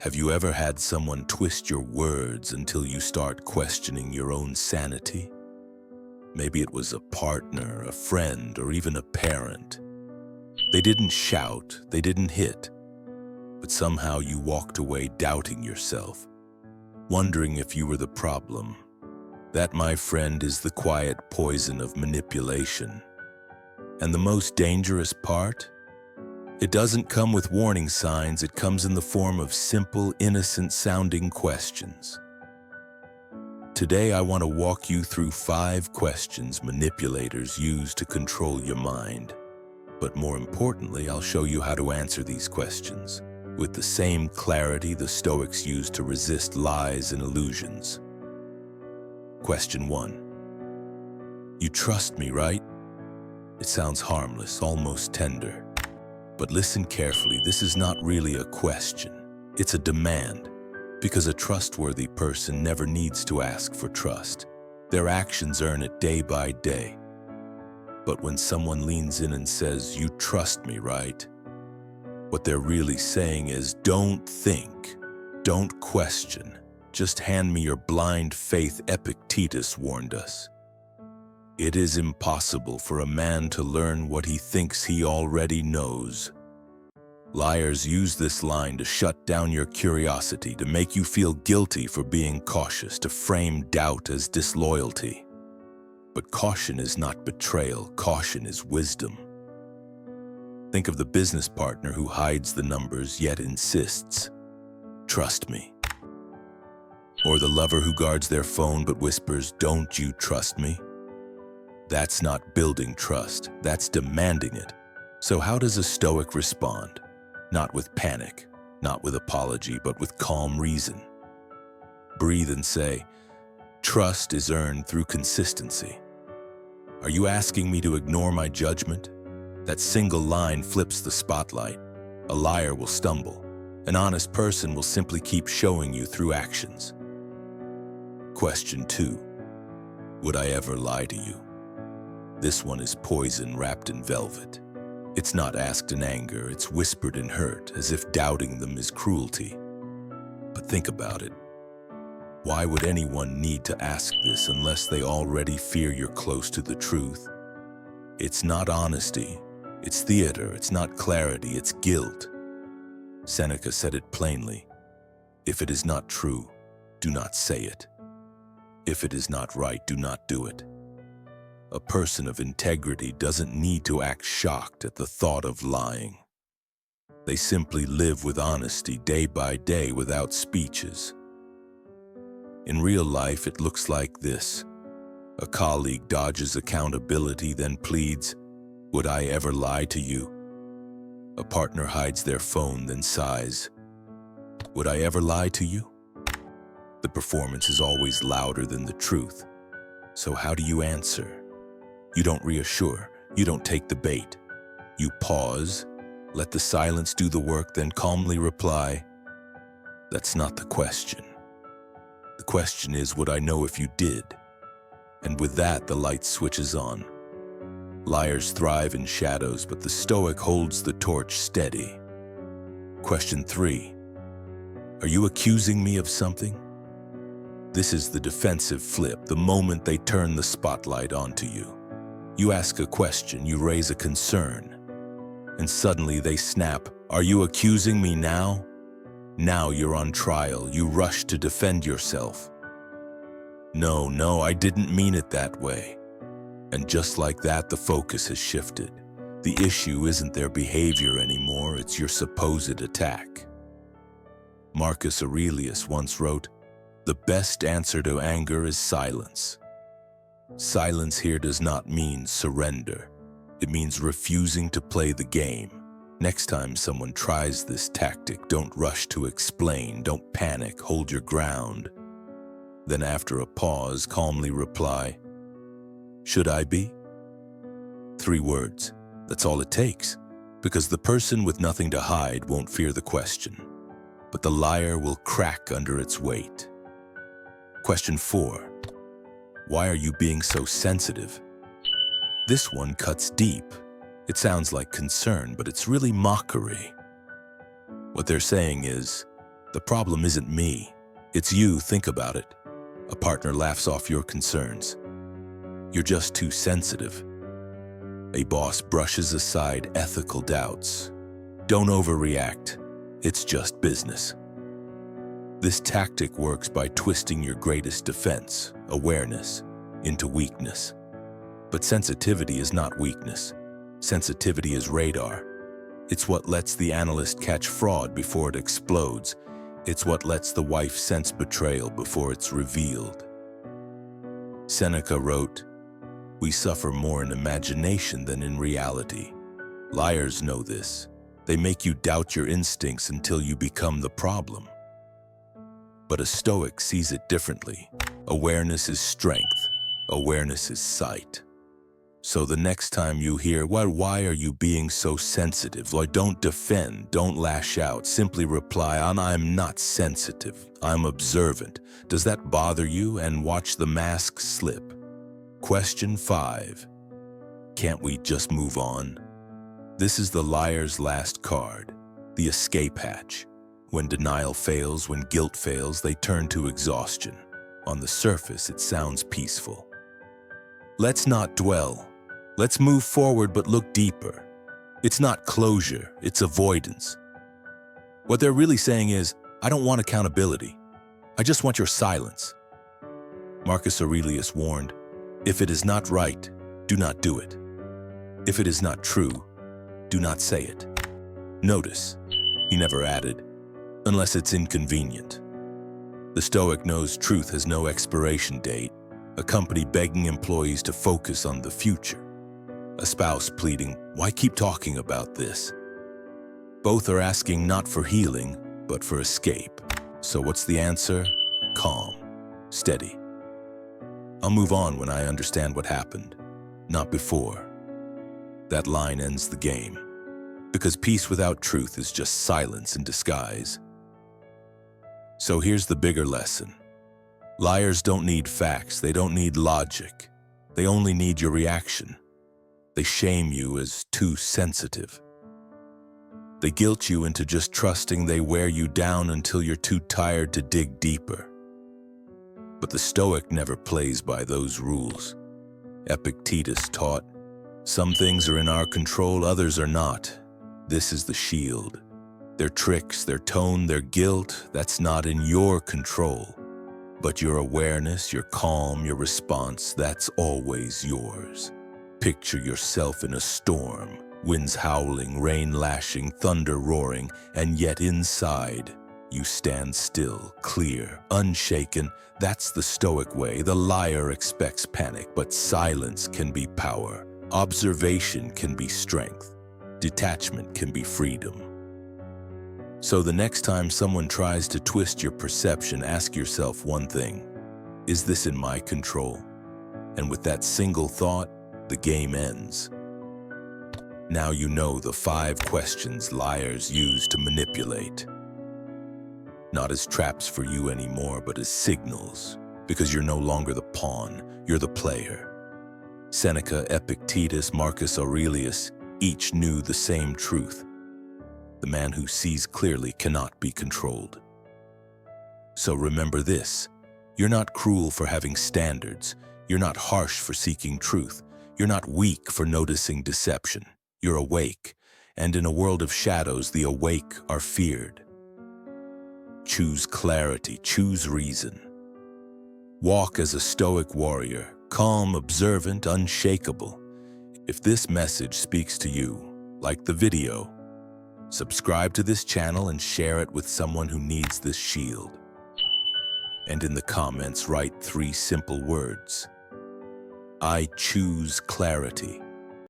Have you ever had someone twist your words until you start questioning your own sanity? Maybe it was a partner, a friend, or even a parent. They didn't shout, they didn't hit, but somehow you walked away doubting yourself, wondering if you were the problem. That, my friend, is the quiet poison of manipulation. And the most dangerous part? It doesn't come with warning signs, it comes in the form of simple, innocent-sounding questions. Today, I want to walk you through 5 questions manipulators use to control your mind. But more importantly, I'll show you how to answer these questions with the same clarity the Stoics used to resist lies and illusions. Question 1. You trust me, right? It sounds harmless, almost tender. But listen carefully, this is not really a question. It's a demand, because a trustworthy person never needs to ask for trust. Their actions earn it day by day. But when someone leans in and says, "You trust me, right?" what they're really saying is, don't think, don't question, just hand me your blind faith. Epictetus warned us. It is impossible for a man to learn what he thinks he already knows. Liars use this line to shut down your curiosity, to make you feel guilty for being cautious, to frame doubt as disloyalty. But caution is not betrayal, caution is wisdom. Think of the business partner who hides the numbers yet insists, "Trust me." Or the lover who guards their phone but whispers, "Don't you trust me?" That's not building trust, that's demanding it. So how does a Stoic respond? Not with panic, not with apology, but with calm reason. Breathe and say, "Trust is earned through consistency." Are you asking me to ignore my judgment? That single line flips the spotlight. A liar will stumble. An honest person will simply keep showing you through actions. Question 2. Would I ever lie to you? This one is poison wrapped in velvet. It's not asked in anger, it's whispered in hurt, as if doubting them is cruelty. But think about it. Why would anyone need to ask this unless they already fear you're close to the truth? It's not honesty, it's theater, it's not clarity, it's guilt. Seneca said it plainly. If it is not true, do not say it. If it is not right, do not do it. A person of integrity doesn't need to act shocked at the thought of lying. They simply live with honesty day by day without speeches. In real life, it looks like this. A colleague dodges accountability, then pleads, "Would I ever lie to you?" A partner hides their phone, then sighs, "Would I ever lie to you?" The performance is always louder than the truth. So how do you answer? You don't reassure, you don't take the bait. You pause, let the silence do the work, then calmly reply, "That's not the question. The question is, would I know if you did?" And with that, the light switches on. Liars thrive in shadows, but the Stoic holds the torch steady. Question 3. Are you accusing me of something? This is the defensive flip, the moment they turn the spotlight onto you. You ask a question, you raise a concern, and suddenly they snap, "Are you accusing me now?" Now you're on trial, you rush to defend yourself. No, I didn't mean it that way. And just like that, the focus has shifted. The issue isn't their behavior anymore, it's your supposed attack. Marcus Aurelius once wrote, "The best answer to anger is silence." Silence here does not mean surrender. It means refusing to play the game. Next time someone tries this tactic, don't rush to explain, don't panic, hold your ground. Then after a pause, calmly reply, "Should I be?" 3 words. That's all it takes, because the person with nothing to hide won't fear the question, but the liar will crack under its weight. Question 4. Why are you being so sensitive? This one cuts deep. It sounds like concern, but it's really mockery. What they're saying is, The problem isn't me. It's you, think about it. A partner laughs off your concerns. You're just too sensitive. A boss brushes aside ethical doubts. Don't overreact. It's just business. This tactic works by twisting your greatest defense, awareness, into weakness. But sensitivity is not weakness. Sensitivity is radar. It's what lets the analyst catch fraud before it explodes. It's what lets the wife sense betrayal before it's revealed. Seneca wrote, "We suffer more in imagination than in reality." Liars know this. They make you doubt your instincts until you become the problem. But a Stoic sees it differently. Awareness is strength. Awareness is sight. So the next time you hear, why are you being so sensitive? Like, don't defend, don't lash out. Simply reply, I'm not sensitive. I'm observant. Does that bother you? And watch the mask slip. Question 5. Can't we just move on? This is the liar's last card, the escape hatch. When denial fails, when guilt fails, they turn to exhaustion. On the surface, it sounds peaceful. Let's not dwell. Let's move forward, but look deeper. It's not closure, it's avoidance. What they're really saying is, I don't want accountability. I just want your silence. Marcus Aurelius warned, if it is not right, do not do it. If it is not true, do not say it. Notice, he never added, unless it's inconvenient. The Stoic knows truth has no expiration date, a company begging employees to focus on the future. A spouse pleading, why keep talking about this? Both are asking not for healing, but for escape. So what's the answer? Calm, steady. I'll move on when I understand what happened, not before. That line ends the game, because peace without truth is just silence in disguise. So here's the bigger lesson. Liars don't need facts, they don't need logic. They only need your reaction. They shame you as too sensitive. They guilt you into just trusting. They wear you down until you're too tired to dig deeper. But the Stoic never plays by those rules. Epictetus taught, some things are in our control, others are not. This is the shield. Their tricks, their tone, their guilt, that's not in your control. But your awareness, your calm, your response, that's always yours. Picture yourself in a storm, winds howling, rain lashing, thunder roaring, and yet inside, you stand still, clear, unshaken. That's the Stoic way. The liar expects panic, but silence can be power. Observation can be strength. Detachment can be freedom. So the next time someone tries to twist your perception, ask yourself one thing. Is this in my control? And with that single thought, the game ends. Now you know the 5 questions liars use to manipulate. Not as traps for you anymore, but as signals, because you're no longer the pawn, you're the player. Seneca, Epictetus, Marcus Aurelius, each knew the same truth. The man who sees clearly cannot be controlled. So remember this, you're not cruel for having standards, you're not harsh for seeking truth, you're not weak for noticing deception. You're awake, and in a world of shadows, the awake are feared. Choose clarity, choose reason. Walk as a Stoic warrior, calm, observant, unshakable. If this message speaks to you, like the video, subscribe to this channel and share it with someone who needs this shield. And in the comments, write 3 simple words. I choose clarity.